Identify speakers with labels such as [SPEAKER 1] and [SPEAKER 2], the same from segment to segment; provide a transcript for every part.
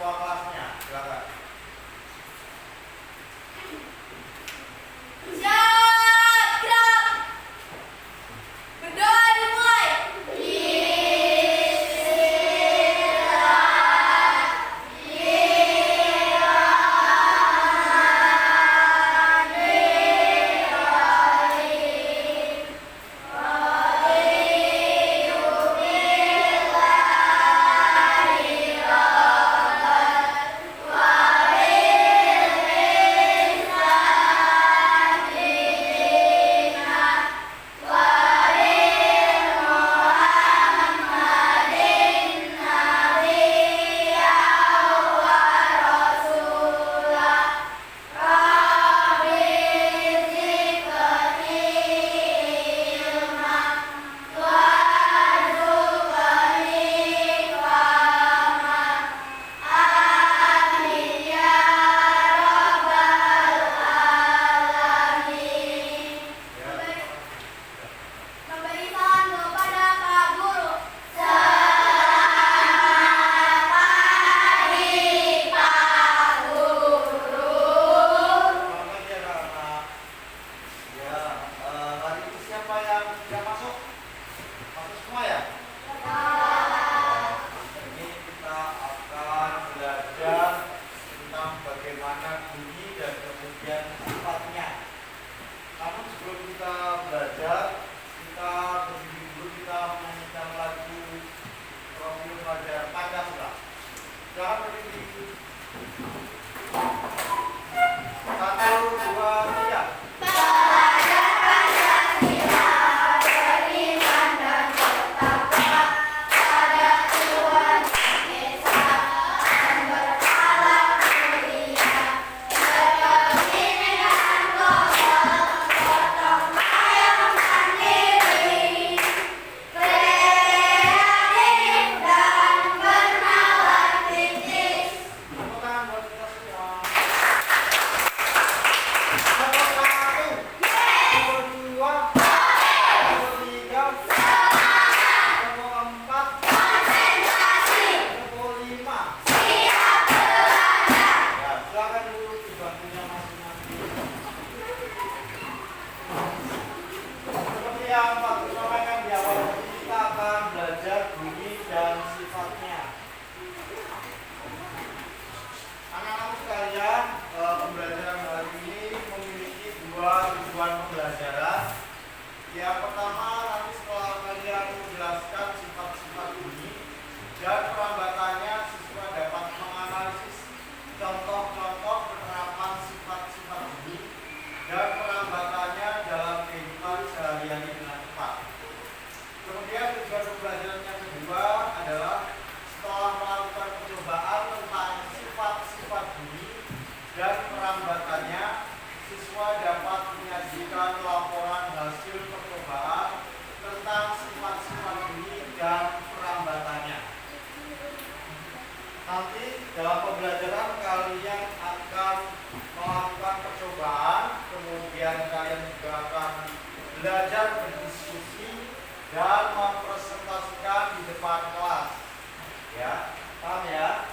[SPEAKER 1] ketua kelasnya. Silakan.
[SPEAKER 2] Siap, gerak. Berdoa dimulai. Memberi salam kepada Pak Guru.
[SPEAKER 1] Selamat ya anak. Ya, tadi itu siapa yang tidak masuk? Masuk semua ya? Ini kita akan belajar tentang bagaimana bunyi dan kemudian sifatnya. Namun sebelum kita belajar, kita berdiri dulu, kita menyanyikan lagu Profil Pelajar Pancasila. Jangan berdiri. 1, 2, 3. Tepuk tangan buat kita semua. Nomor 1, nomor 2, nomor 3, nomor 4, nomor 5. Ya, silakan duduk di bangkunya masing-masing. Seperti yang Pak Guru sampaikan di awal, kita akan belajar bunyi dan sifatnya. Anak-anak sekalian, pembelajaran hari ini memiliki 2 tujuan pembelajaran. Yang pertama, nanti setelah kalian menjelaskan sifat-sifat bunyi dan perambatannya, siswa dapat menganalisis contoh-contoh penerapan sifat-sifat bunyi dan perambatannya dalam kehidupan sehari-hari dengan tepat. Kemudian tujuan pembelajaran yang kedua adalah setelah melakukan percobaan tentang sifat-sifat bunyi dan perambatannya, siswa dapat menyajikan laporan hasil percobaan tentang sifat-sifat bunyi dan perambatannya. Nanti dalam pembelajaran kalian akan melakukan percobaan, kemudian kalian juga akan belajar berdiskusi dan mempresentasikan di depan kelas. Ya, paham ya?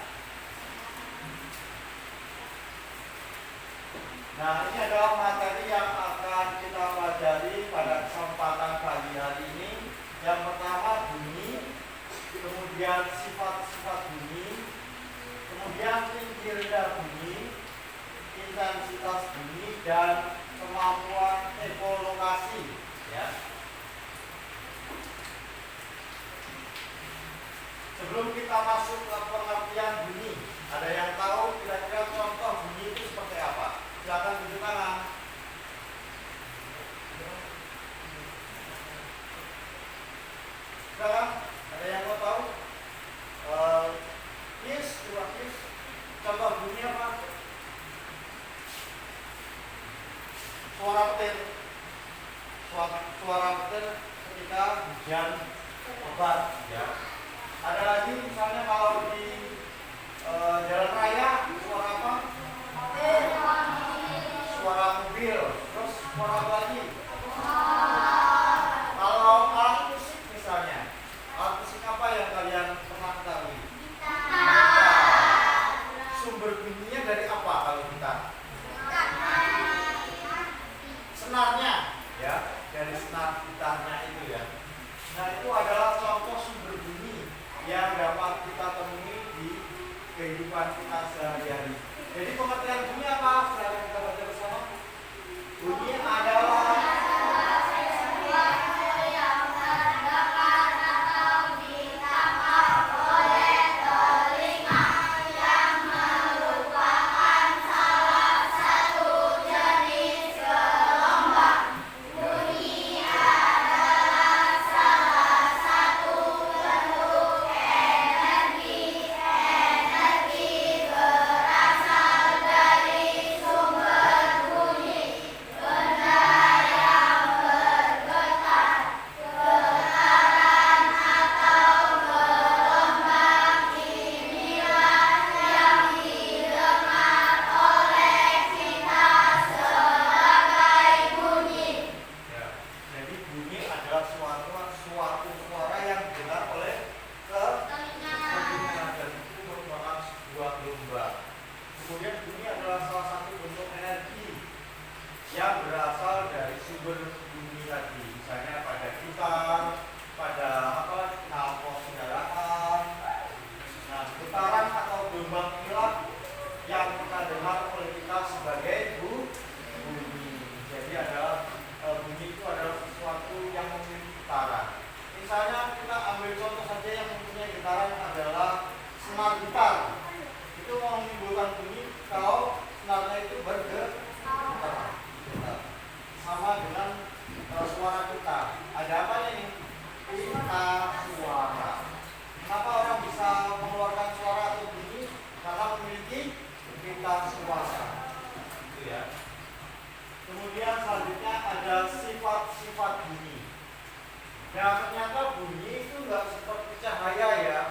[SPEAKER 1] Nah, ini adalah materi yang akan kita pelajari pada kesempatan pagi hari ini. Yang pertama bunyi, kemudian sifat-sifat bunyi, kemudian tinggi rendah bunyi, intensitas bunyi, dan kemampuan ekolokasi. Ya. Sebelum kita masuk ke pengertian bunyi, ada yang tahu kira-kira contoh bunyi itu seperti apa? Silakan tunjuk tangan. Silakan, ada yang mau tahu? Coba contoh bunyi apa? Suara petir. Suara petir ketika hujan lebat. Ya. Ada lagi misalnya kalau di jalan raya, suara apa? Suara mobil. Terus suara apa lagi? Kalau alat musik misalnya, alat musik apa yang kalian pernah ketahui? kehidupan kita sehari-hari. Jadi pengertian bunyi apa? Silahkan kita baca bersama. Bunyi adalah yang berasal dari sumber bumi tadi, misalnya pada gitar, pada knalpot kendaraan. Nah, getaran atau gelombang inilah yang kita dengar oleh kita sebagai bunyi. Jadi adalah bunyi itu adalah sesuatu yang memiliki getaran. Misalnya kita ambil contoh saja yang mempunyai getaran adalah senar gitar. Itu menimbulkan bunyi kalau senarnya itu bergetar. Sama dengan suara kita. Ada apa ini? Pita suara. Kenapa orang bisa mengeluarkan suara atau bunyi? Karena memiliki pita suara. Gitu ya. Kemudian selanjutnya ada sifat-sifat bunyi. Nah, ternyata bunyi itu nggak seperti cahaya ya.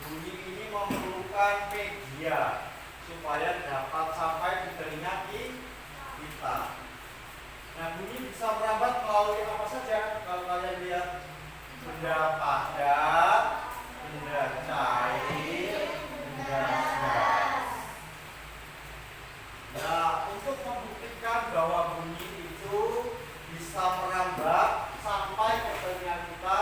[SPEAKER 1] Bunyi ini memerlukan media supaya dapat sampai di telinga kita. Nah, bunyi bisa merambat melalui apa saja? Kalau kalian lihat, benda padat, benda cair, benda gas. Nah, untuk membuktikan bahwa bunyi itu bisa merambat sampai ke telinga kita,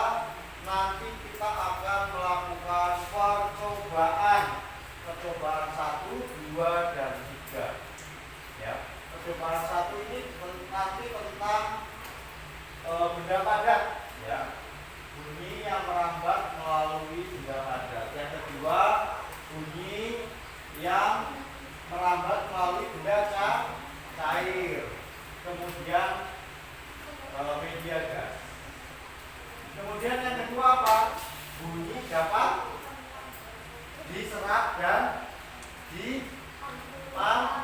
[SPEAKER 1] nanti kita akan melakukan percobaan. Percobaan 1, 2, dan 3. Ya. Percobaan 1 ini nanti tentang benda padat, ya, bunyi yang merambat melalui benda padat. Yang kedua, bunyi yang merambat melalui benda cair. Kemudian media gas. Kemudian yang kedua apa? Bunyi dapat diserap dan dipantulkan.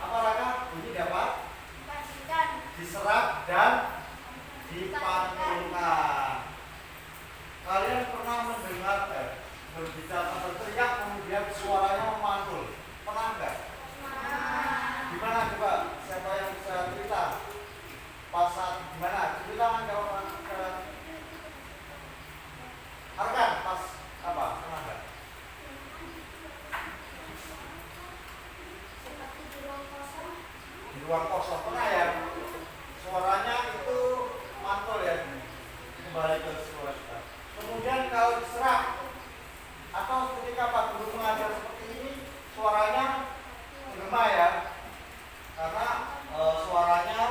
[SPEAKER 1] Apa Raka? Bunyi dapat diserap dan dipantulkan. Kalian pernah mendengar berbicara, berteriak kemudian suaranya memantul? Pernah enggak? Gimana coba? Siapa yang bisa cerita? Pas saat gimana? Cerita kan kalau Arkan pas apa? Pernah enggak? Di ruang kosong pernah ya? Suaranya itu mantul ya, kembali ke suara kita. Kemudian kalau diserap atau ketika Pak Guru mengajar seperti ini, suaranya menggema ya, karena suaranya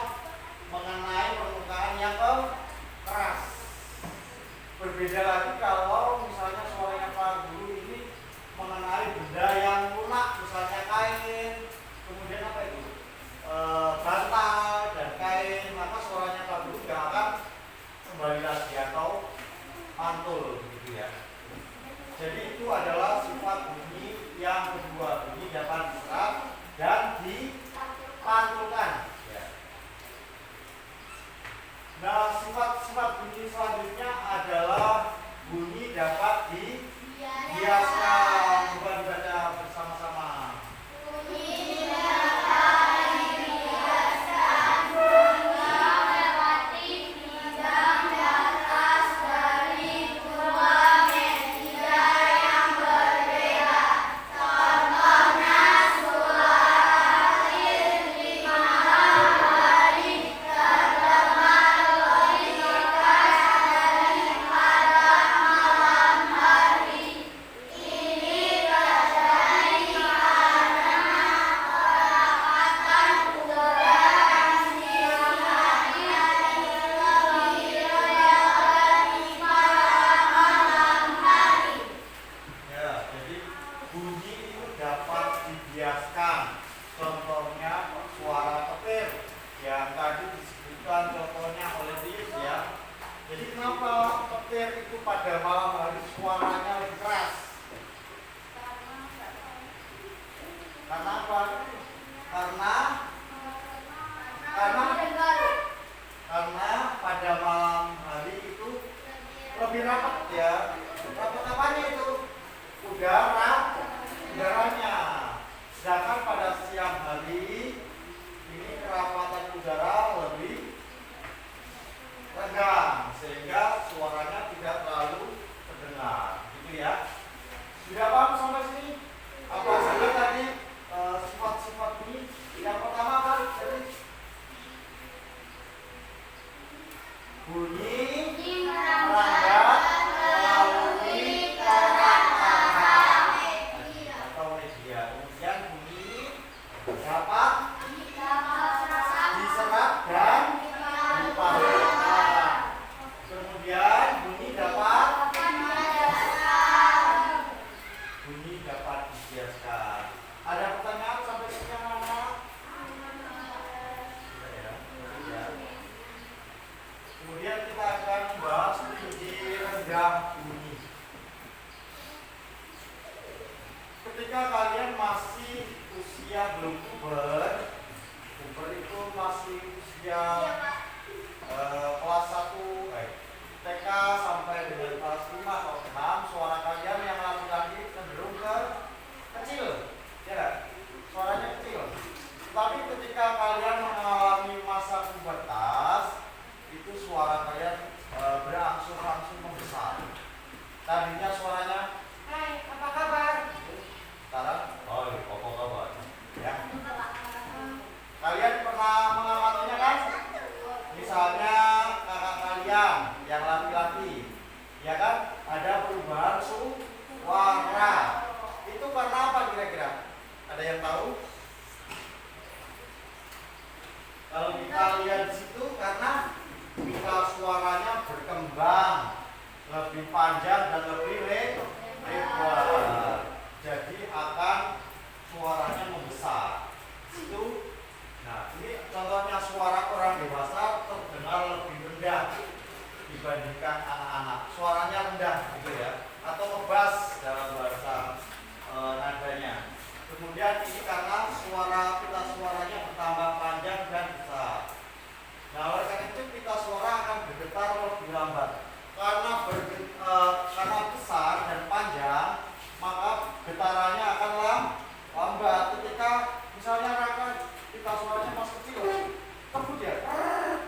[SPEAKER 1] mengenai permukaan yang keras. Berbeda lagi kalau misalnya suaranya Pak Guru ini mengenai benda yang lunak, misalnya kain, kemudian apa itu? Bantal, Sudah paham sampai sini? Apa saja tadi sifat-sifat bunyi? Yang pertama apa? Jadi bunyi merambat melalui kata-kata atau media. Kemudian bunyi dapat diserap dan dipamerkan. Kemudian bunyi dapat dibiaskan. Ada pertanyaan sampai sekian anak? Ya. Kemudian kita akan membahas tinggi rendah bunyi. Ketika kalian masih usia belum puber itu masih usia kelas 1 TK sampai dengan kelas 5 atau 6, suara kalian yang laki-laki cenderung kecil, ya kan? Suaranya kecil. Tapi ketika kalian mengalami masa pubertas, itu suara kalian berangsur-angsur membesar. Tadinya suaranya, "Hai, apa kabar?" Sekarang, "Oh, apa kabar?" Ya. Kalian pernah mengamatinya kan? Misalnya kakak kalian yang laki-laki, ya kan? Ada perubahan suara. Itu karena apa kira-kira? Ada yang tahu? Kalau kita lihat di situ karena kita suaranya berkembang, lebih panjang dan lebih lebar. Jadi akan suaranya membesar. Itu. Nah, ini contohnya suara orang dewasa terdengar lebih rendah dibandingkan anak-anak. Suaranya rendah gitu ya, atau ngebas dalam bahasa nadanya. Kemudian ini karena suaranya bertambah panjang dan besar. Nah, oleh karena itu pita suara akan bergetar lebih lambat. Karena besar dan panjang, maka getarannya akan lambat. Ketika misalnya Raka pita suaranya masih kecil, kebut ya,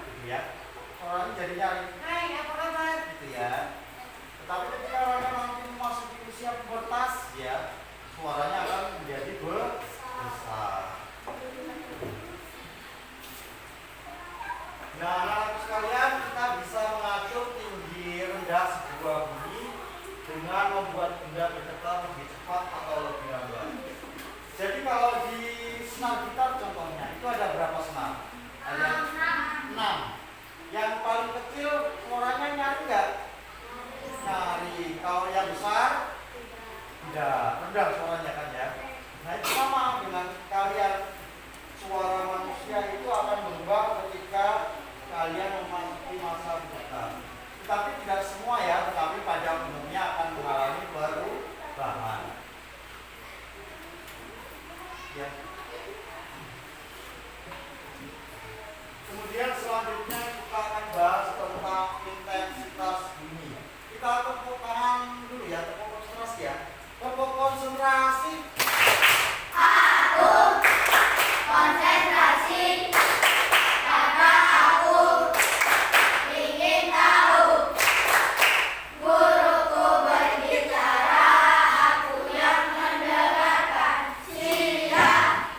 [SPEAKER 1] gitu ya. Suaranya jadi nyaring, "Hai, apa kabar?" gitu ya. Tetapi ketika Raka nanti memasuki usia pubertas, ya, suaranya akan menjadi besar. Nah, anak-anak sekalian, kita bisa mengatur tinggi rendah sebuah bunyi dengan membuat benda bergetar lebih cepat atau lebih lambat. Jadi kalau di senar gitar contohnya, itu ada berapa senar? Ada 6. Yang paling kecil suaranya nyari nggak? Nyari. Kalau yang besar, tidak, rendah suaranya kan ya. Nah, itu sama dengan kalian. Suara manusia itu akan berubah ketika kalian memasuki masa pubertas. Tetapi tidak semua ya, tetapi pada umumnya akan mengalami perubahan. Ya. Kemudian selanjutnya kita akan bahas tentang intensitas bunyi. Kita tepuk tangan dulu ya, tepuk konsentrasi ya. Tepuk konsentrasi.
[SPEAKER 2] Aku konsentrasi karena aku ingin tahu. Guruku berbicara, aku yang mendengarkan. Siap.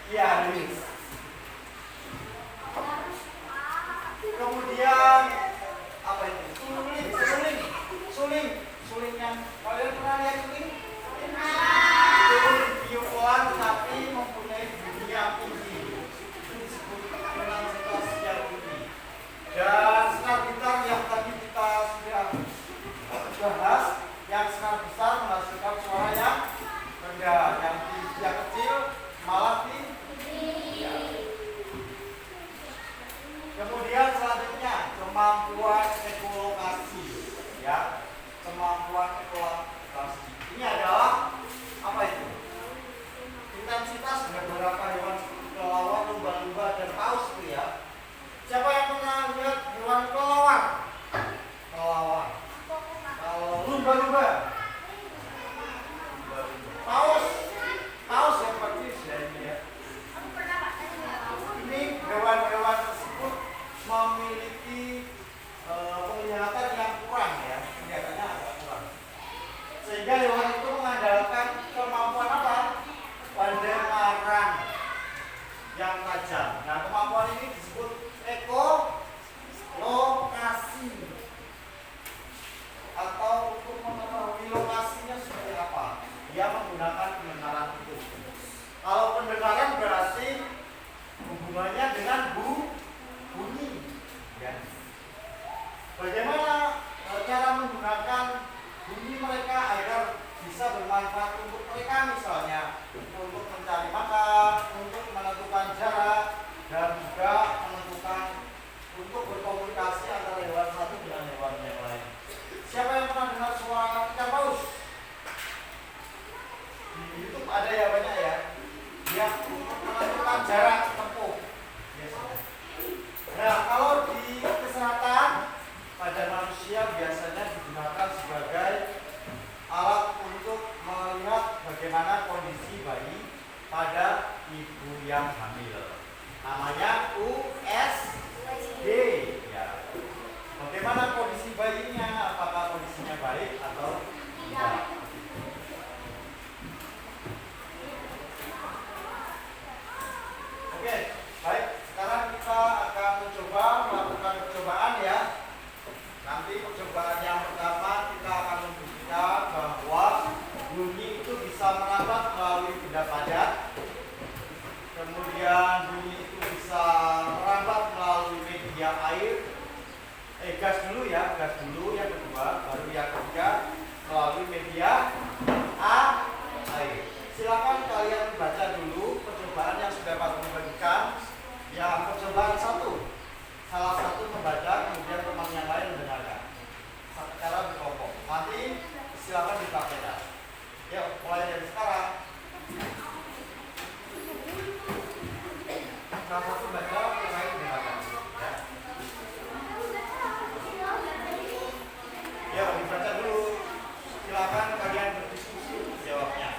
[SPEAKER 1] Iya, Luis. Kemudian apa itu? Suling yang kalian pernah lihat suling? Itu biopolar tapi mempunyai bunyi yang tinggi. Itu disebut intensitas yang tinggi. Dan senar gitar yang tadi kita sudah bahas, yang senar besar menghasilkan suara yang rendah, yang kecil malah tinggi. Ya. Kemudian selanjutnya kemampuan ekolokasi, ya, kemampuan ekolokasi. Ini adalah apa itu? Intensitas beberapa hewan seperti kelelawar, lumba-lumba dan paus itu ya. Siapa yang pernah lihat hewan kelelawar? Kelelawar. Kalau lumba-lumba, paus yang praktis ya ini ya. Ini hewan-hewan tersebut memiliki penglihatan yang kurang ya, kelihatannya agak kurang. Sehingga hewan itu mengandalkan kemampuan apa? Pendengaran yang tajam. Nah, kemampuan ini disebut ekolokasi. Atau untuk mengetahui lokasinya seperti apa, dia menggunakan pendengaran itu. Kalau pendengaran berarti hubungannya dengan bunyi. Ya. Bagaimana cara menggunakan bunyi mereka agar bisa bermanfaat untuk mereka, misalnya untuk mencari makan, untuk menentukan jarak, dan juga menentukan untuk berkomunikasi antara hewan satu dengan hewan yang lain. Siapa yang pernah dengar suara ikan paus? Di YouTube ada ya, banyak ya. Dia untuk menentukan jarak tempuh. Nah, kalau di kesehatan pada manusia biasanya digunakan sebagai alat untuk melihat bagaimana kondisi bayi pada ibu yang hamil. Namanya USG. Ya. Bagaimana kondisi bayinya? Apakah kondisinya baik atau tidak? Oke, baik. Sekarang kita akan mencoba melakukan percobaan ya. Nanti percobaan yang pertama kita akan membuktikan bahwa bunyi itu bisa merambat melalui benda padat. Kemudian bunyi itu bisa merambat melalui media air. Gas dulu ya, gas dulu yang kedua, baru yang ketiga melalui media air. Silakan kalian baca dulu percobaan yang sudah Pak bagikan. Yang percobaan satu, salah satu membaca, kemudian teman yang lain mendengarkan. Secara berkelompok. Nanti silakan dipraktekkan. Yuk, mulai dari sekarang. Salah satu baca, yang lain mendengarkan. Ya. Ya, dibaca dulu. Silakan kalian berdiskusi jawabnya.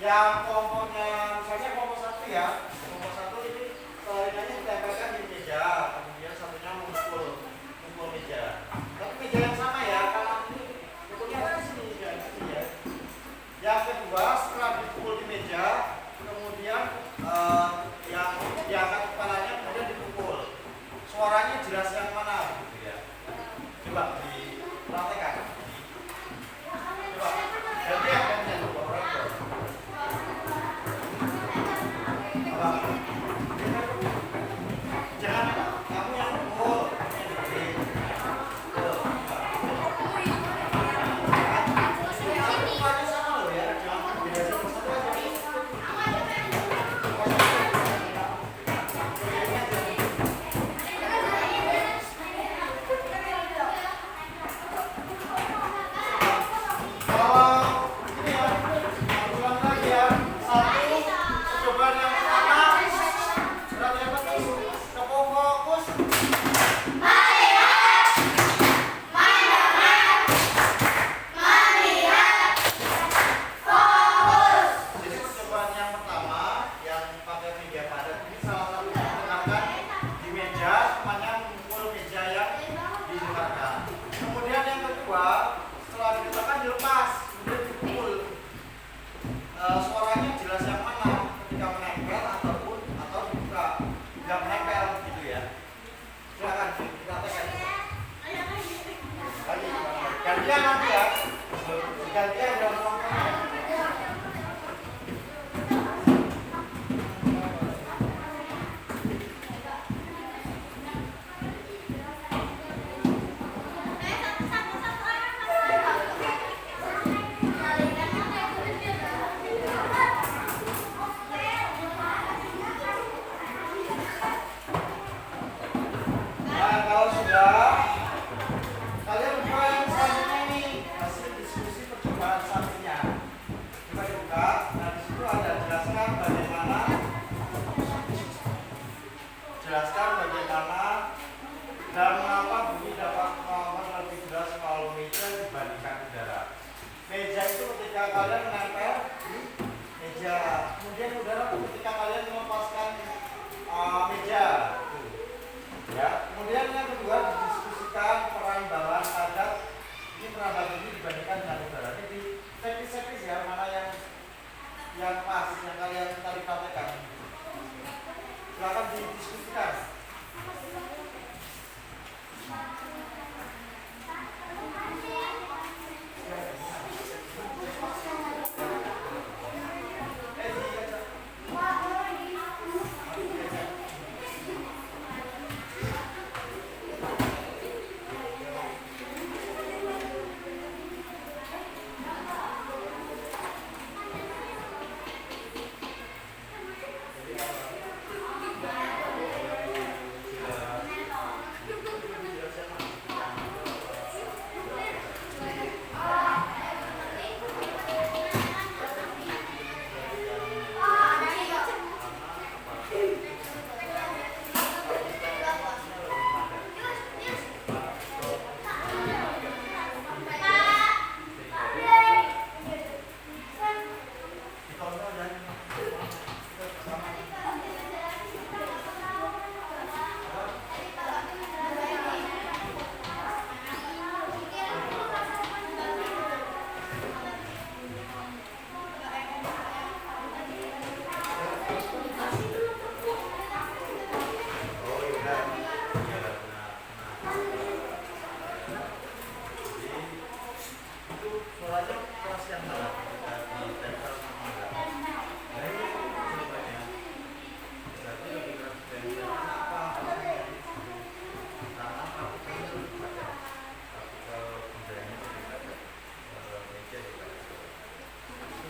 [SPEAKER 1] yang kelompoknya misalnya kelompok 1 ya, kelompok 1 ini saringannya ditempelkan di meja, kemudian satunya mukul meja. Tapi meja yang sama ya, karena ini mukulnya di sini ya, di sini ya. Yang kedua setelah dipukul di meja, kemudian yang diangkat kepalanya kemudian dipukul. Suaranya jelas yang mana gitu ya. Coba dipraktekkan. Coba. Ganti yang jangan kamu yang pukul. Semuanya sama loh ya, jangan beda satu aja. Gantian nanti ya, gantian dong. Nah, kalau sudah kalian buka yang selanjutnya ini hasil diskusi percobaan sampingnya. Kita buka. Nah di situ ada jelaskan bagaimana dan mengapa bumi dapat melawan lebih deras kalau meja dibandingkan udara. Meja itu ketika kalian menempel di meja, kemudian udara ketika kalian melepaskan meja. Ya, kemudian yang kedua didiskusikan peran bahan padat ini peran bahan ini dibandingkan dengan udara. Jadi teknis-teknis ya, mana yang pas yang kalian tadi praktekkan. Silakan didiskusikan.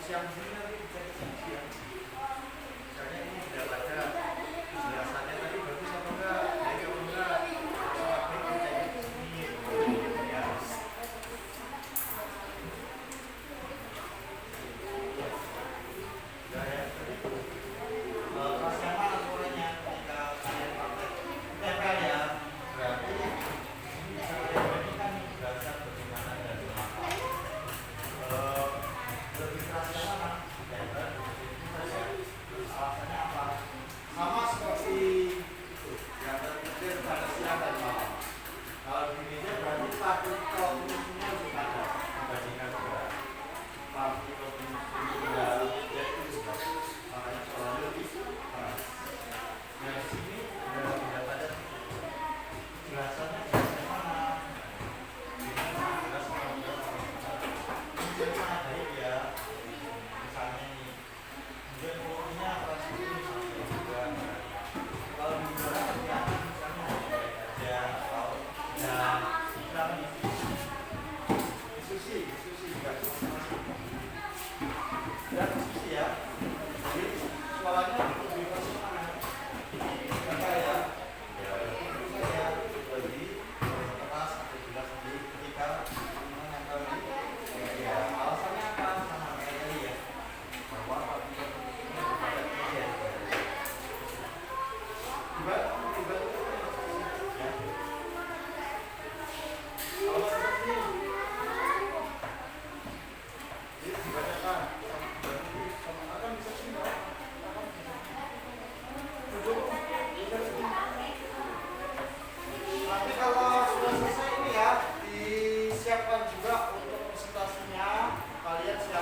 [SPEAKER 1] Yang sini nanti bisa disiapkan. Misalnya ini sudah ada penjelasannya tadi bagus apa enggak? Baik apa enggak? Soal kita di sini ya. Gaya tadi kelas yang mana suaranya ketika kalian praktek tempel ya, berarti ini bisa kalian bandingkan nih belajar bagaimana dan mengapa lebih keras yang mana?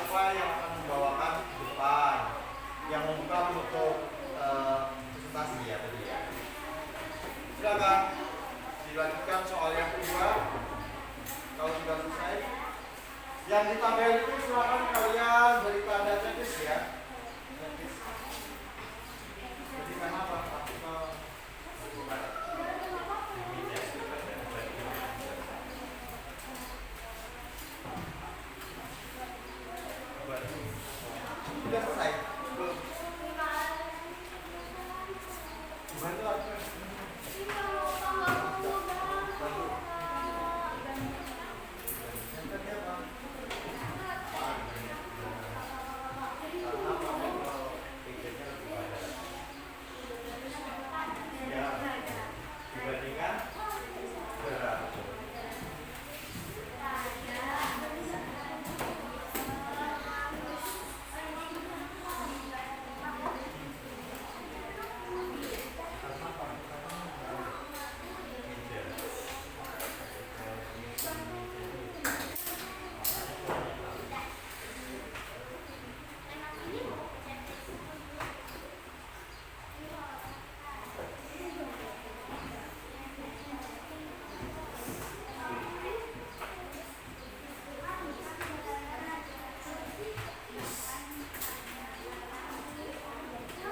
[SPEAKER 1] siapa yang akan membawakan ke depan, yang membuka untuk presentasi ya tadi ya. Silakan dilanjutkan soal yang kedua. Kalau sudah selesai, yang ditambahin itu silakan kalian beri tanda checklist ya. Jadi kenapa? Sudah selesai? Belum? Gimana lagi?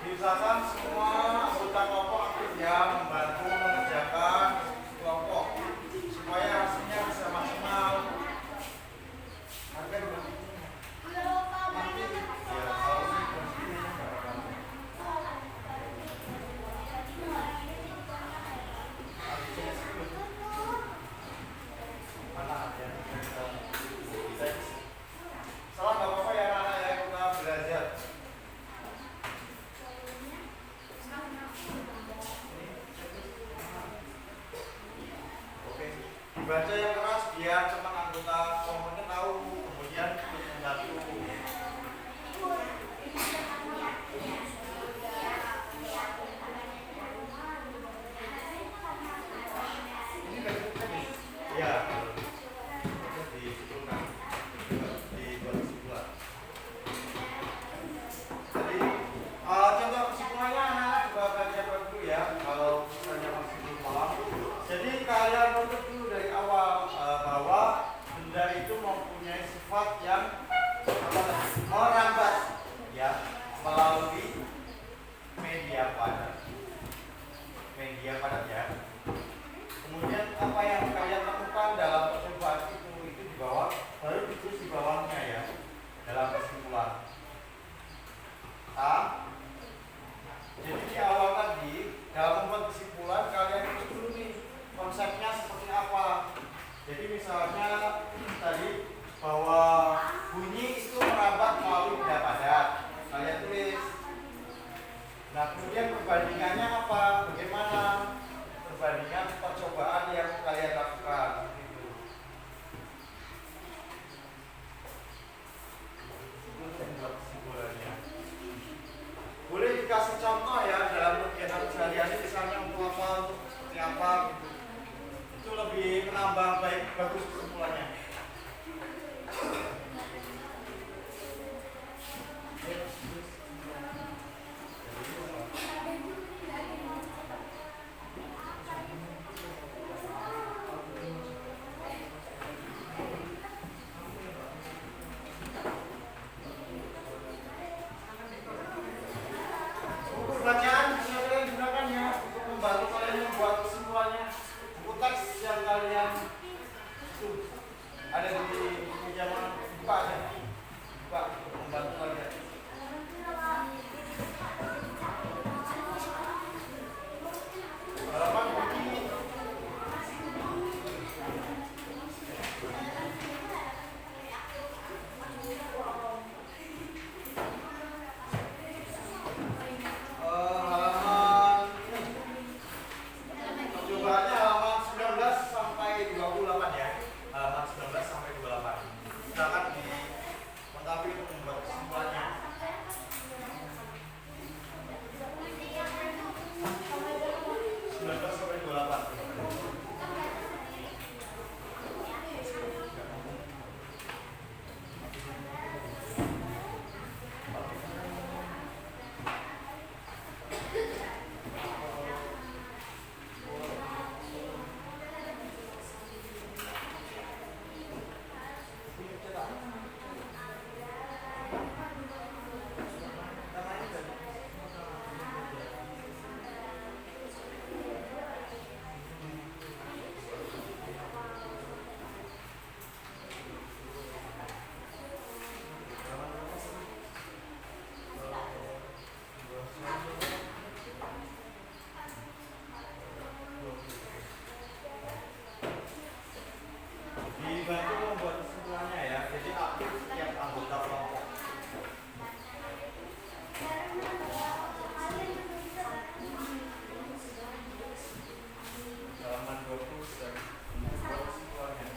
[SPEAKER 1] Diusahakan semua anggota kelompok aktif ya, membantu mengerjakan kelompok supaya hasilnya bisa maksimal. Harga nanti ya kalau mana ada salah nggak apa-apa ya anak ya, kita belajar. Dibaca yang keras biar teman anggota kelompoknya tahu, kemudian ikut membantu. Ini ya di kesimpulan. Jadi contoh kesimpulannya anak coba kalian buat dulu ya. Kalau misalnya masih belum paham, jadi kalian untuk dulu dari awal bahwa benda itu mempunyai sifat yang merambat ya melalui media padat ya. Kemudian apa yang kalian temukan dalam percobaan itu di bawah, baru ditulis di bawahnya ya dalam kesimpulan. Jadi di awal tadi dalam membuat kesimpulan kalian itu dulu nih konsepnya seperti apa. Jadi misalnya tadi bahwa bunyi itu merambat melalui benda padat, kalian tulis. Nah kemudian perbandingannya apa? Bagaimana perbandingan percobaan yang kalian lakukan? Itu untuk membuat kesimpulannya. Boleh dikasih contoh ya dalam kegiatan sehari-hari, misalnya untuk apa, untuk seperti apa gitu. Itu lebih menambah bagus kesimpulannya. Buku bacaan bisa kalian gunakan ya untuk membantu kalian membuat kesimpulannya. Buku teks yang kalian itu ada di meja buka aja, buka untuk membantu kalian. Halaman bunyi percobaannya halaman 19 sampai 28 ya. Halaman 19 sampai 28. Silakan dilengkapi untuk membuat kesimpulannya. 19 sampai 28. Dibantu membuat kesimpulannya ya. Jadi aktif setiap anggota kelompok. Halaman 20 sudah membuat kesimpulannya.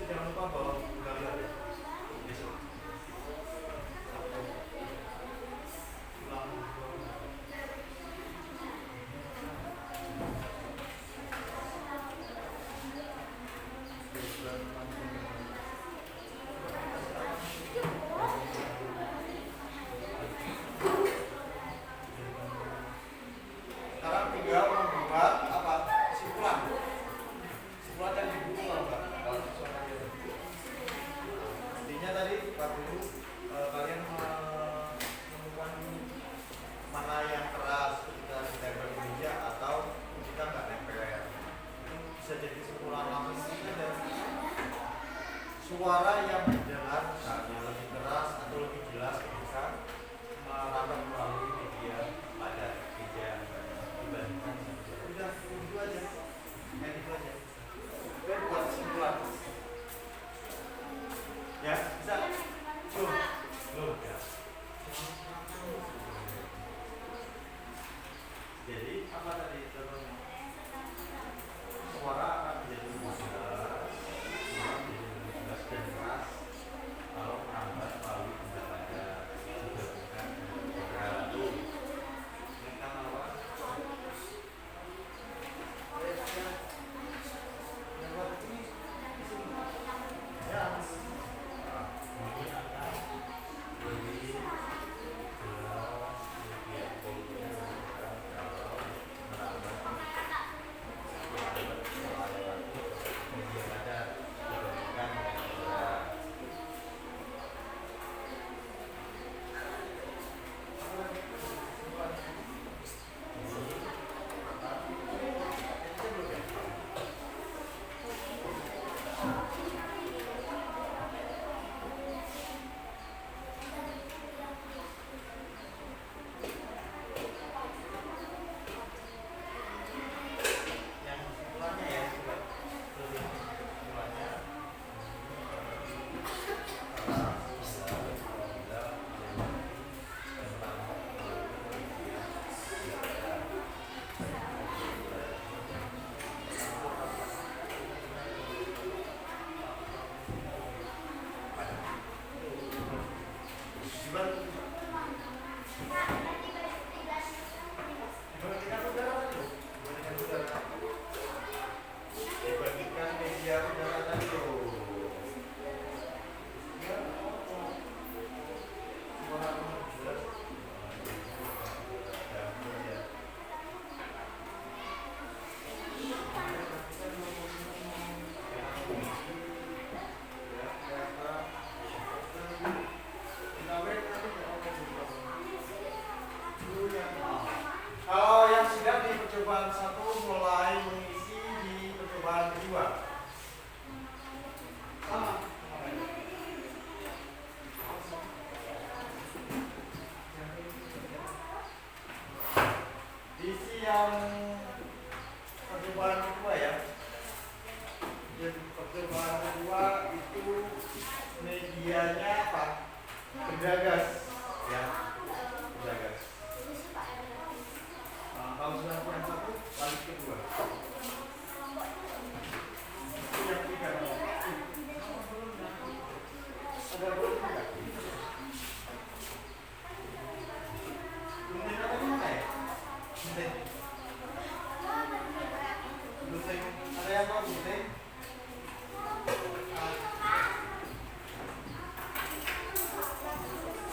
[SPEAKER 1] Jangan lupa bawa gambar ya. Besok. Sekarang tinggal membuat apa? Kesimpulan. Kesimpulan yang di buku kalau enggak. Intinya tadi Pak Guru kalian menemukan mana yang keras ketika ditempel di meja atau kita nggak nempel. Itu bisa jadi kesimpulan langsung saja. Suara yang didengar misalnya lebih keras atau lebih jelas ketika merambat melalui media pada meja dibandingkan udah itu aja, kayak gitu aja. Oke, buat kesimpulan. Ya, bisa. Belum ya. Jadi apa tadi contohnya? Suara akan menjadi lebih jelas, suara menjadi lebih jelas dan keras kalau merambat melalui benda pada digabungkan dengan suara itu. Mereka apa? Ya. Kalau yang sudah di percobaan 1 mulai mengisi di percobaan kedua. bagiannya apa? Benda gas, ya. Benda gas. Tahun 91 lanjut kedua. Yang ketiga. Ada belum enggak? Bunting apa gimana ya? Bunting. Bunting. Ada yang mau bunting?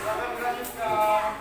[SPEAKER 1] Silakan dilanjutkan.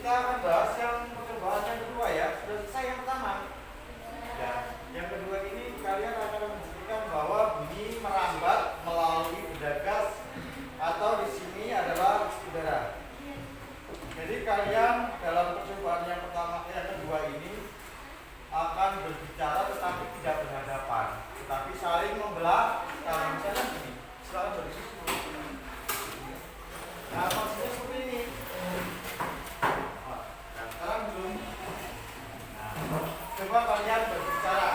[SPEAKER 1] Kita akan bahas yang percobaan yang kedua ya. Sudah selesai yang pertama. Ya, yang kedua ini kalian akan membuktikan bahwa bunyi merambat melalui benda gas atau di sini adalah udara. Jadi kalian dalam percobaan yang pertama yang kedua ini akan berbicara tetapi tidak berhadapan, tetapi saling membelah. Kalau misalnya begini, silakan berdiskusi. Nah, maksudnya seperti ini. Sekarang belum. Nah, coba kalian berbicara.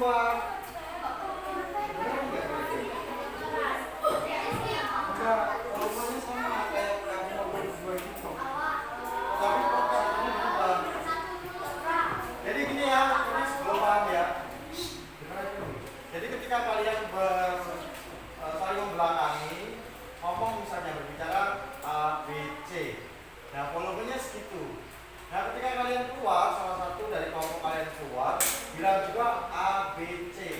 [SPEAKER 1] keluar. Benar nggak? Enggak, volumenya sama kayak kamu berdua gitu. Tapi kok satunya berubah. Jadi gini ya, ini sebelum paham ya. Jadi ketika kalian saling membelakangi, ngomong misalnya berbicara A, B, C. Nah, volumenya segitu. Nah, ketika kalian keluar, salah satu dari kelompok kalian keluar, bilang juga A, B, C.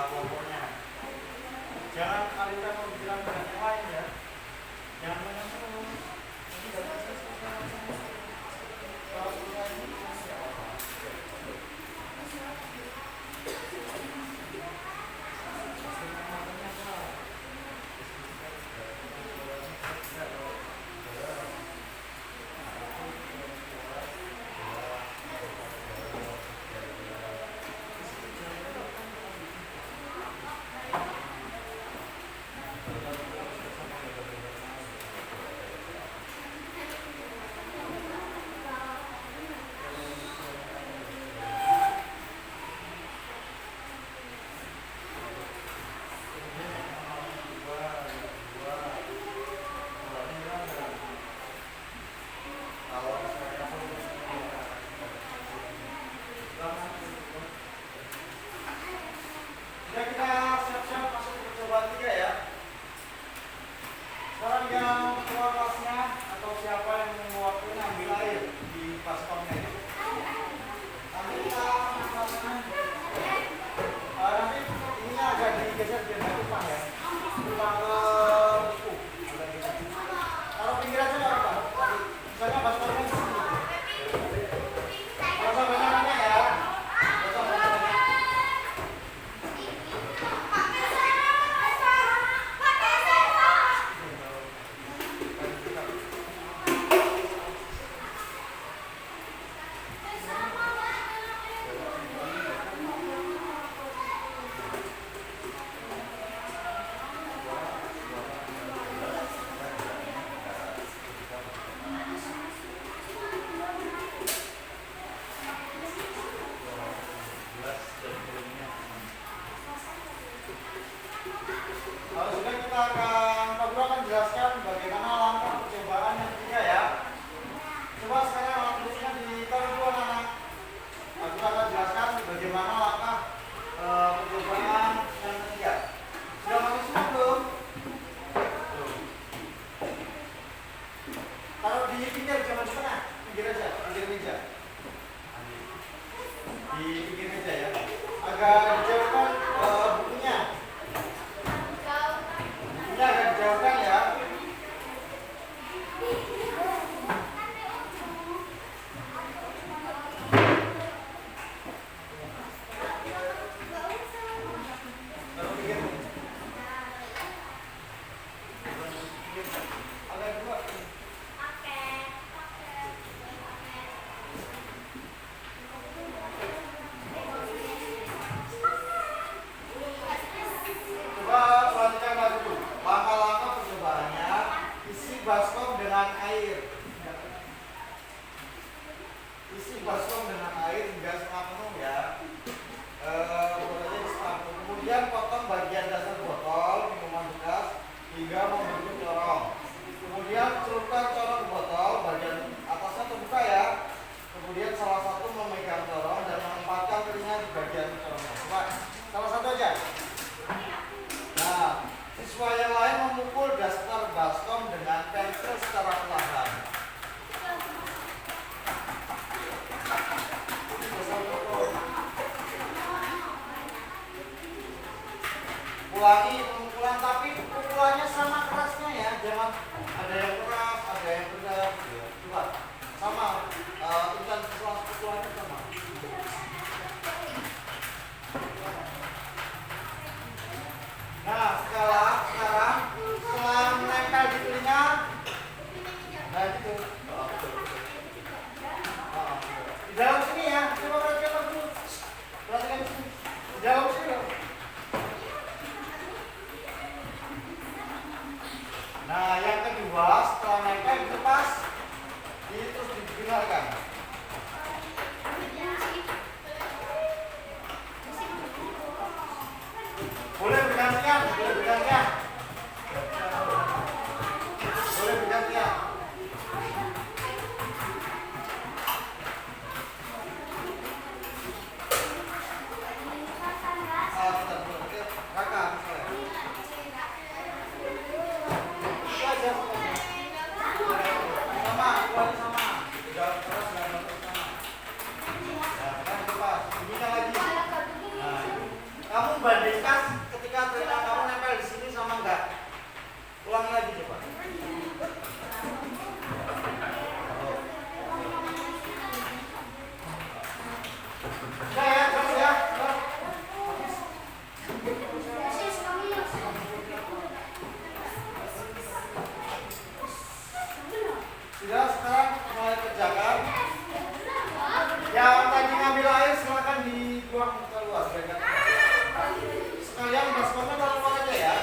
[SPEAKER 1] kelompoknya. Jangan alihkan pemikiran dengan yang lain ya. Jangan banyak terus. Ini nggak bisa selesai. Kalau sudah ini masih apa? Sudah kita siap-siap masuk ke percobaan 3 ya. Sekarang yang keluar kelasnya atau siapa yang mewakili ambil air di baskomnya ini. Nanti kita melakukan nanti ini agak digeser biar nggak tumpah ya. Tumpah ke buku. Taruh pinggir aja nggak apa-apa. Misalnya baskomnya di sini. Nggak usah banyak-banyak ya. Nggak usah banyak-banyak. Kalau sudah kita akan jelaskan bagaimana langkah percobaan yang 3 ya. Coba sekarang langkahnya ditaruh dulu anak-anak. Aku akan jelaskan bagaimana langkah percobaan yang 3. Sudah masuk semua belum? Taruh di pinggir, jangan di tengah. Pinggir aja, pinggir meja. Di pinggir meja ya. Agak dijauhkan bukunya. Bukunya agak dijauhkan ya. Taruh pinggir. Agak dua. Coba perhatikan lagi dulu. Langkah-langkah percobaannya isi baskom dengan air. Isi baskom dengan air hingga setengah penuh ya. Botolnya di setengah penuh. Kemudian potong bagian dasar botol minuman bekas hingga membentuk corong. Kemudian celupkan corong ke botol, bagian atasnya terbuka ya. Kemudian salah satu memegang corong dan menempatkan telinga di bagian corongnya. Coba salah satu aja. Nah, siswa yang lain memukul daster baskom dengan pensil secara perlahan. Ulangi pemukulan, tapi pukulannya sama kerasnya ya, jangan ada yang keras, ada yang rendah. Coba sama, intensitas pukulannya sama. Nah, sekarang setelah menempel di telinga, nah gitu. Di dalam sini ya, coba perhatikan dulu. Perhatikan di sini. Di dalam sini loh. Nah, yang kedua setelah nempel dilepas di Mas, ketika telinga kamu nempel di sini sama enggak? Ulangi lagi coba. Udah ya, terus ya. Habis. Sudah, sekarang mulai kerjakan. Yang tadi ngambil air silakan dibuang keluar. Sekalian baskomnya taruh keluar aja ya.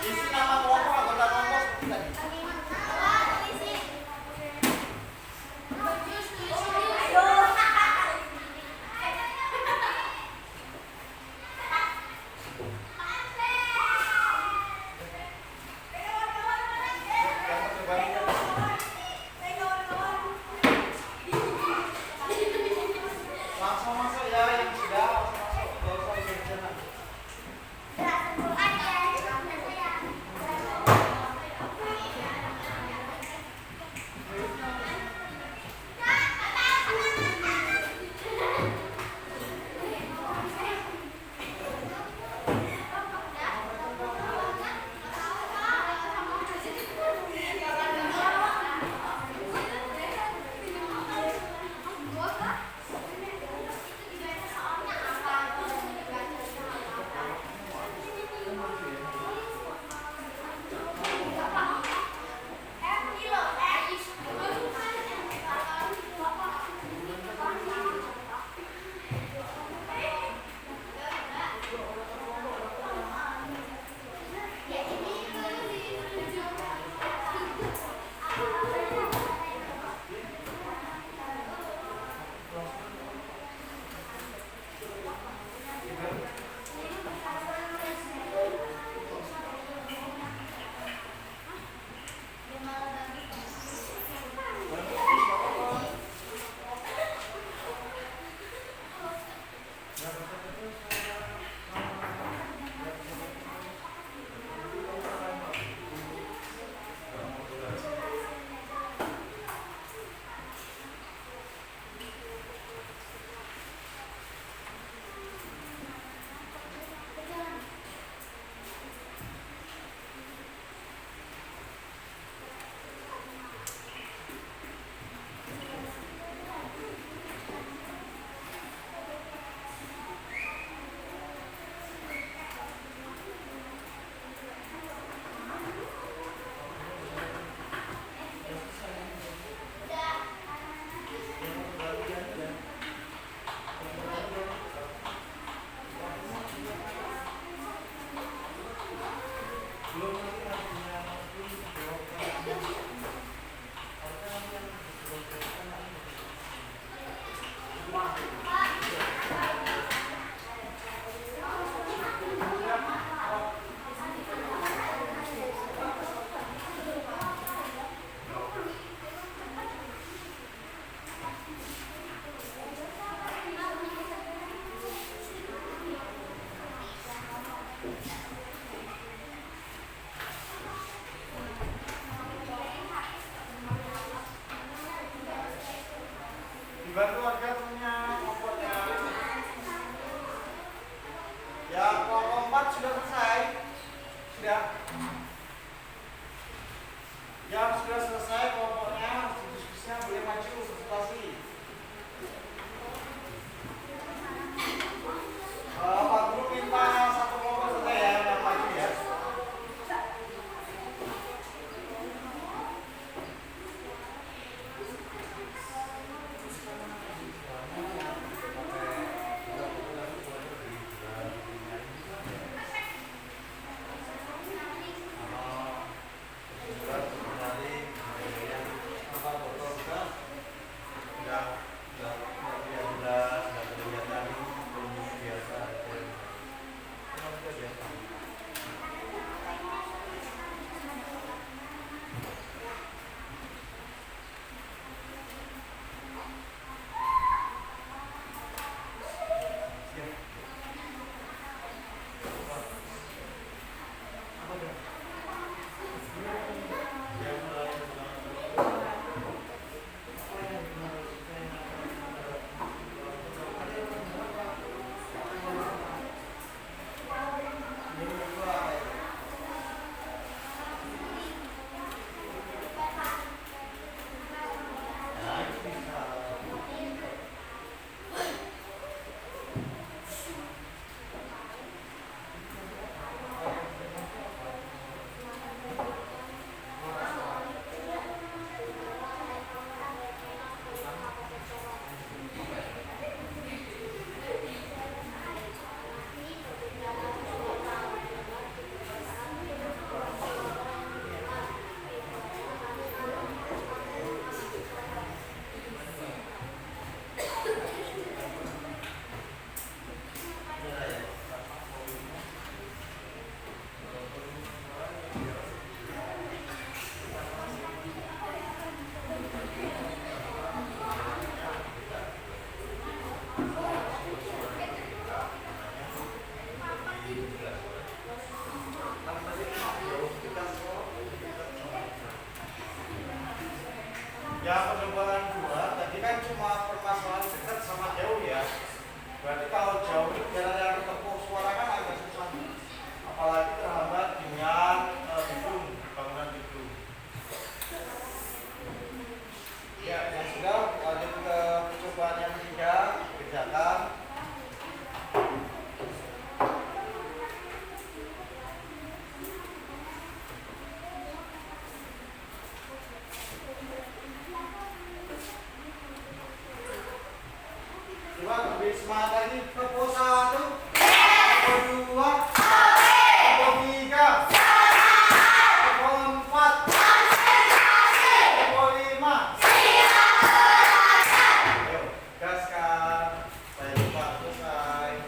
[SPEAKER 1] Isi nama kelompok anggota kelompok seperti tadi. Langsung masuk ya yang sudah langsung masuk, nggak usah dikerjakan. Dibantu warga punya kelompoknya. Ya, kelompok 4 sudah selesai. Sudah. Yang sudah selesai kelompoknya, diskusinya boleh maju presentasi. Pak Guru minta satu kelompok saja ya yang maju ya. Berarti kalau jauh jalan yang ditempuh suara kan agak susah. Apalagi terhambat dengan gedung, bangunan gedung. Ya, yang sudah lanjut ke percobaan yang ketiga, kerjakan. Coba lebih semangat lagi. Kepo 1, kepo 2, kepo 3, kepo 4, kepo 5. Ayo, gaskan. Saya lupa selesai.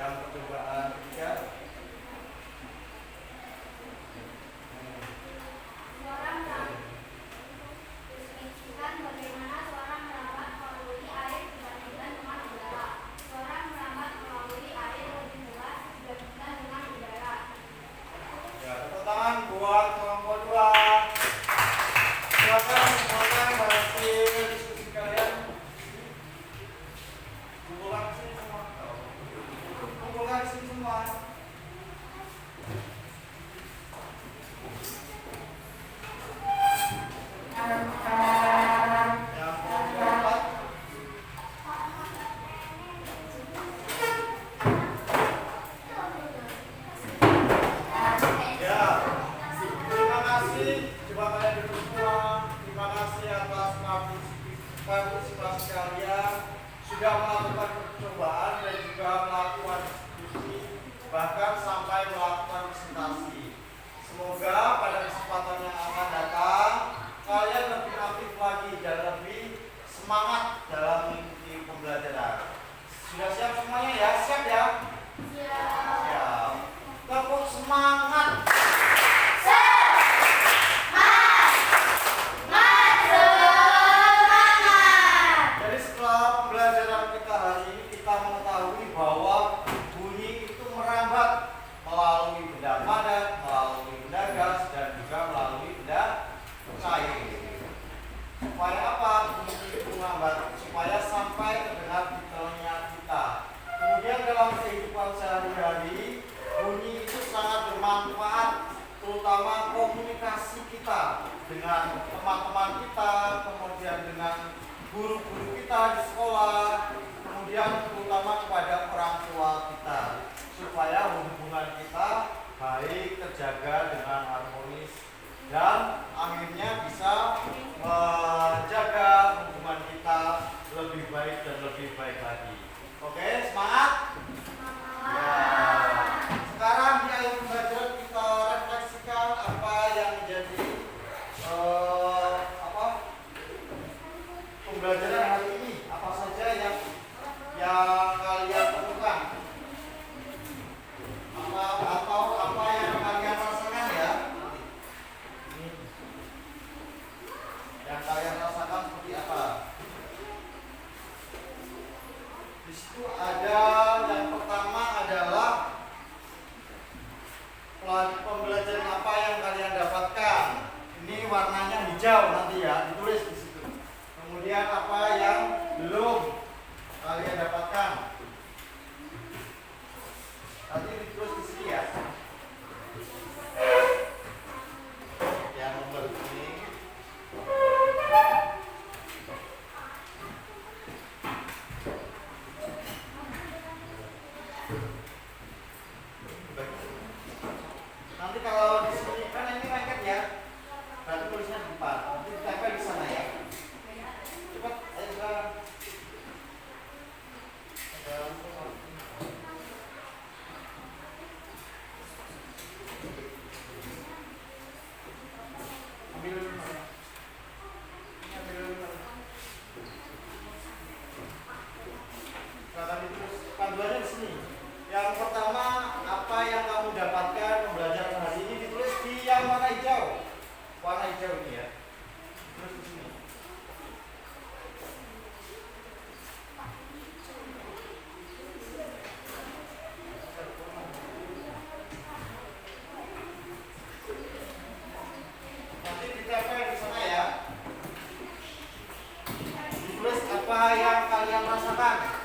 [SPEAKER 1] Yang percobaan ketiga.
[SPEAKER 2] Suara deskripsikan bagaimana suara merambat melalui air dibandingkan dengan udara. Suara merambat melalui air lebih luas dibandingkan dengan udara.
[SPEAKER 1] Ya, tepuk tangan buat kelompok 2. Silakan memulai hasil diskusi kalian. Kumpulkan di sini semua. Kumpulkan di sini semua. Yang keempat. Ya, terima kasih. Coba kalian duduk semua. Terima kasih atas partisipasi kalian sudah melakukan percobaan dan juga melakukan diskusi, bahkan sampai melakukan presentasi. Semoga pada kesempatan yang akan datang kalian lebih aktif lagi dan lebih semangat dalam mengikuti pembelajaran. Sudah siap semuanya ya? Siap ya? Siap. Tepuk semangat. Jadi setelah pembelajaran kita hari ini, kita mengetahui bahwa bunyi itu merambat melalui benda padat, melalui benda gas, dan juga melalui benda cair. Supaya apa? Bunyi itu merambat supaya sampai terdengar di telinga kita. Kemudian dalam kehidupan sehari-hari, bunyi itu sangat bermanfaat, terutama komunikasi kita dengan teman-teman kita, kemudian dengan guru-guru kita di sekolah, kemudian terutama kepada orang tua kita, supaya hubungan kita baik, terjaga dengan harmonis, dan akhirnya bisa menjaga hubungan kita lebih baik dan lebih baik lagi. Oke, semangat? Ya. Sekarang di akhir pembelajaran kita refleksikan apa yang menjadi pembelajaran hari ini, apa saja yang kalian temukan, atau apa yang kalian rasakan ya. Yang kalian rasakan seperti apa? Di situ ada yang pertama adalah pembelajaran apa yang kalian dapatkan. Ini warnanya hijau nanti ya, ditulis di situ. Kemudian apa yang belum kalian dapatkan, nanti ditulis di sini ya. Yang nomor ini. Nanti kalau di sini kan ini lengket ya, berarti tulisnya di depan. Nanti ditempel di sana ya. Cepat, ayo sekarang. Ambil dulu. Ini ambil dulu. Silakan ditulis panduannya di sini. Yang pertama, apa yang kamu dapatkan pembelajaran hari ini ditulis di yang warna hijau. Warna hijau ini ya. Terus di sini. Nanti ditempel di sana ya. Ditulis apa yang kalian rasakan.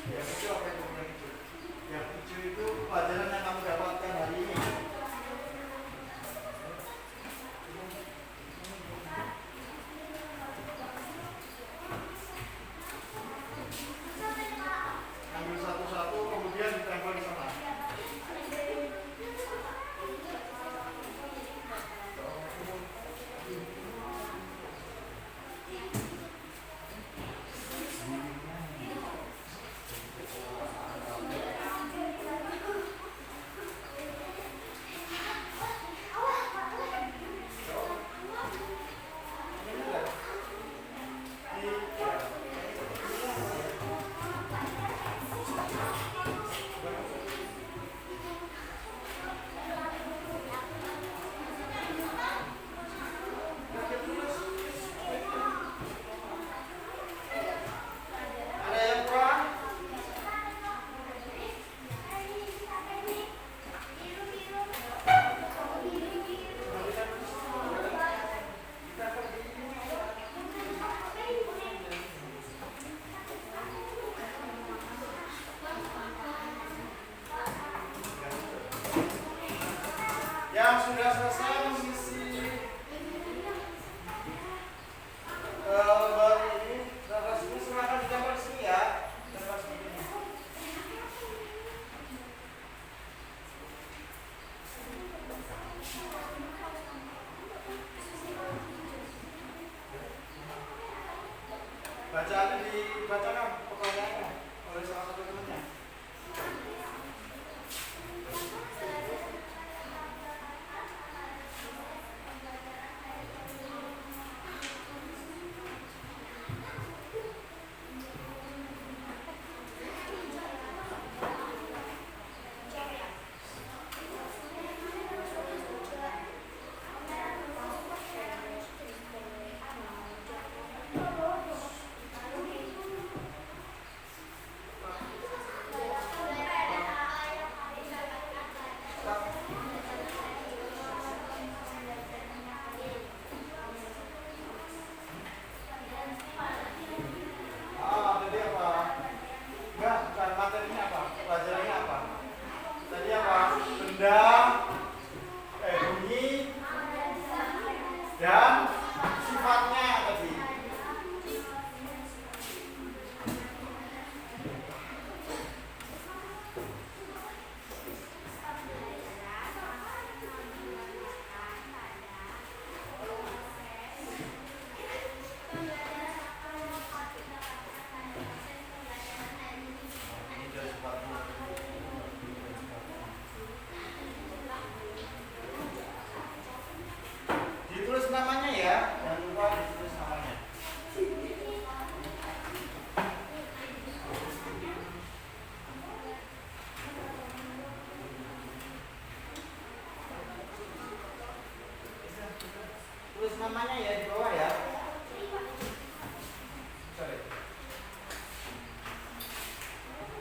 [SPEAKER 1] Yang hijau apa itu? Yang hijau itu pelajaran yang kamu dapatkan hari ini. Ambil satu-satu kemudian ditempel di sana. Yang sudah selesai mengisi gambar ini, gambar sini silakan digambar di sini ya. Gambar sini. Bacaannya dibacakan pertanyaannya oleh salah satu temannya. Tadi apa? Enggak, bukan materinya apa? Pelajarannya apa? Tadi apa? Benda, bunyi, dan sifatnya tadi. Ditulis namanya ya, jangan lupa ditulis namanya. Tulis namanya ya di bawah ya. Sorry.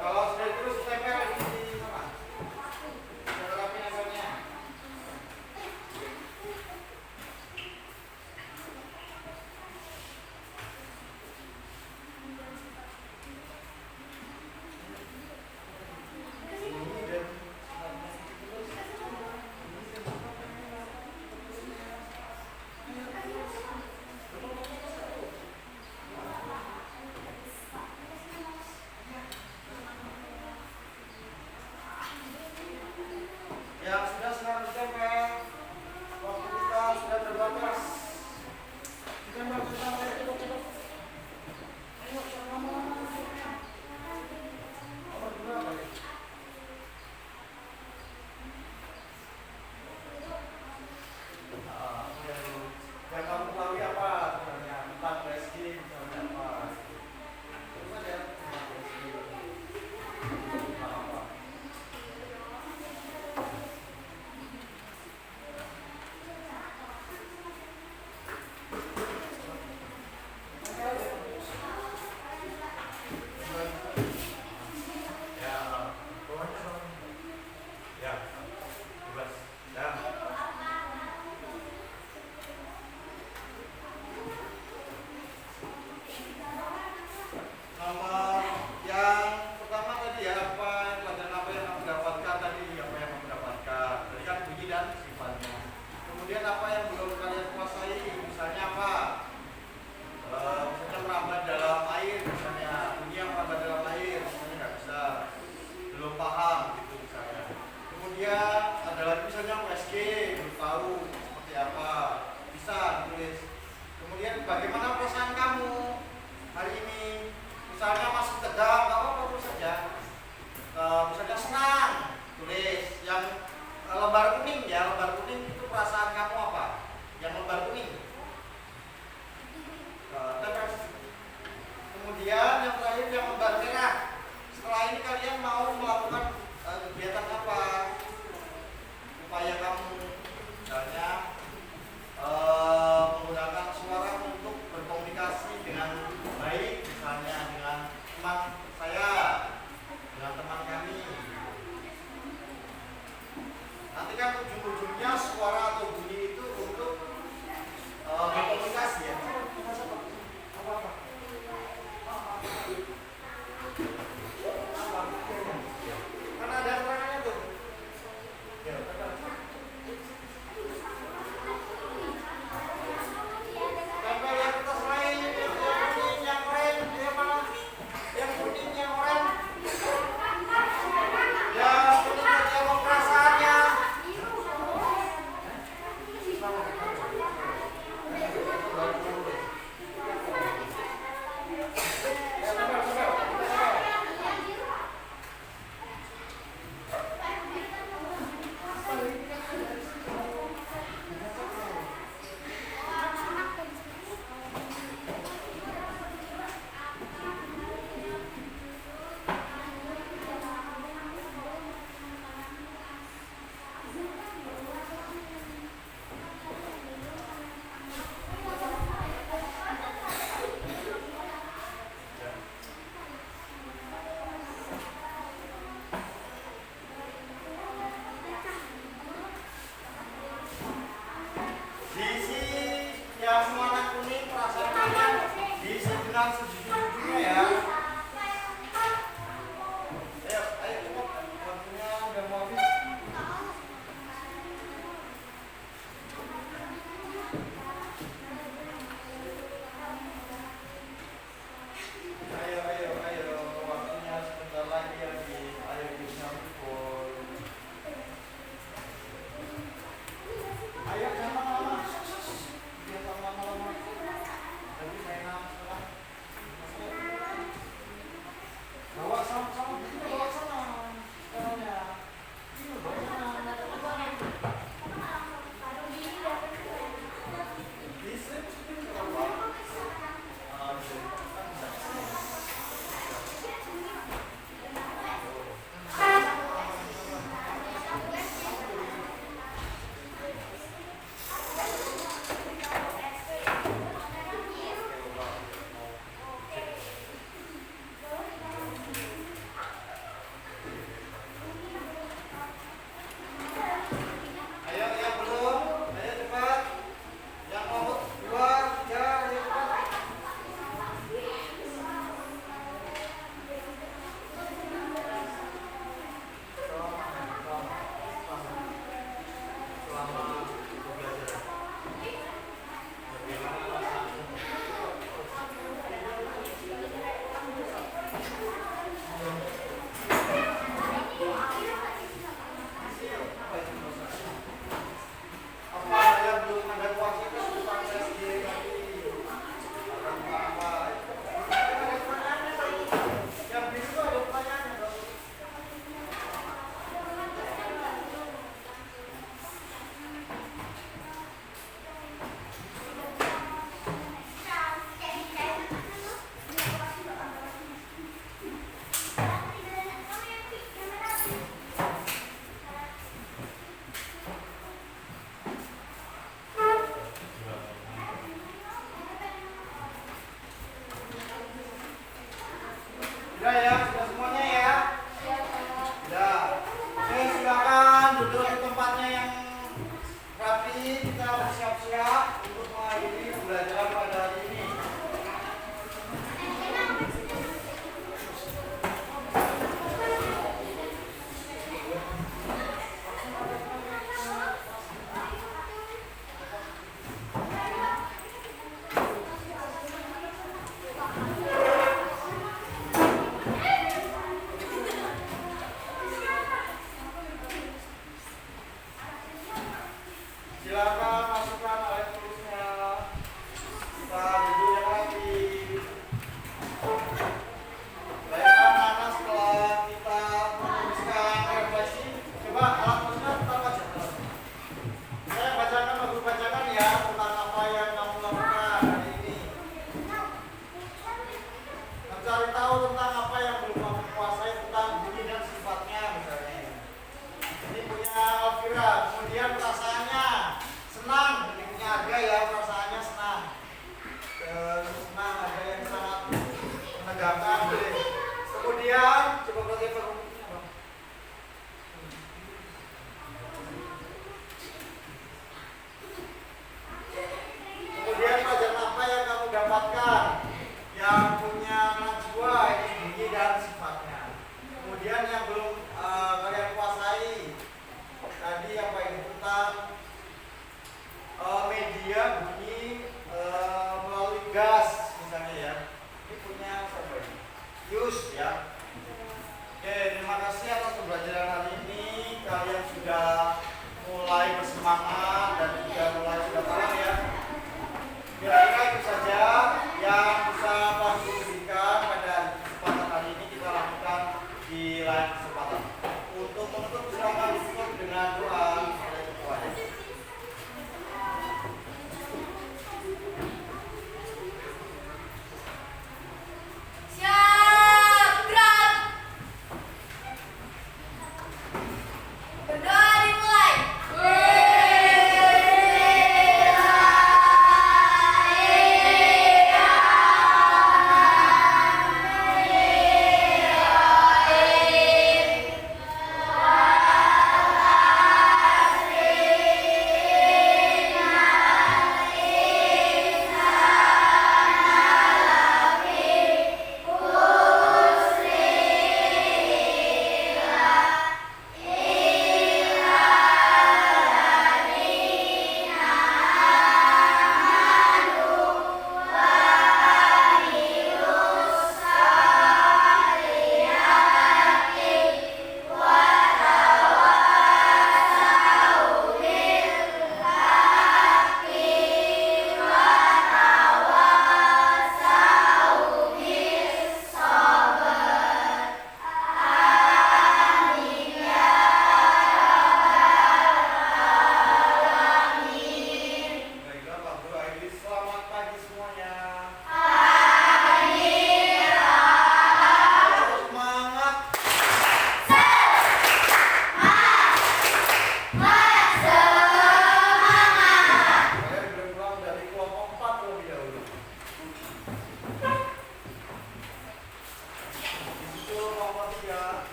[SPEAKER 1] Kalau sudah ditulis tempel di sana. Sudah lengkapi nempelnya. pembelajaran hari ini kalian sudah mulai bersemangat dan juga mulai sudah paham ya. Kira-kira itu saja yang bisa Pak Guru berikan pada kesempatan hari ini. Kita lakukan di lain kesempatan.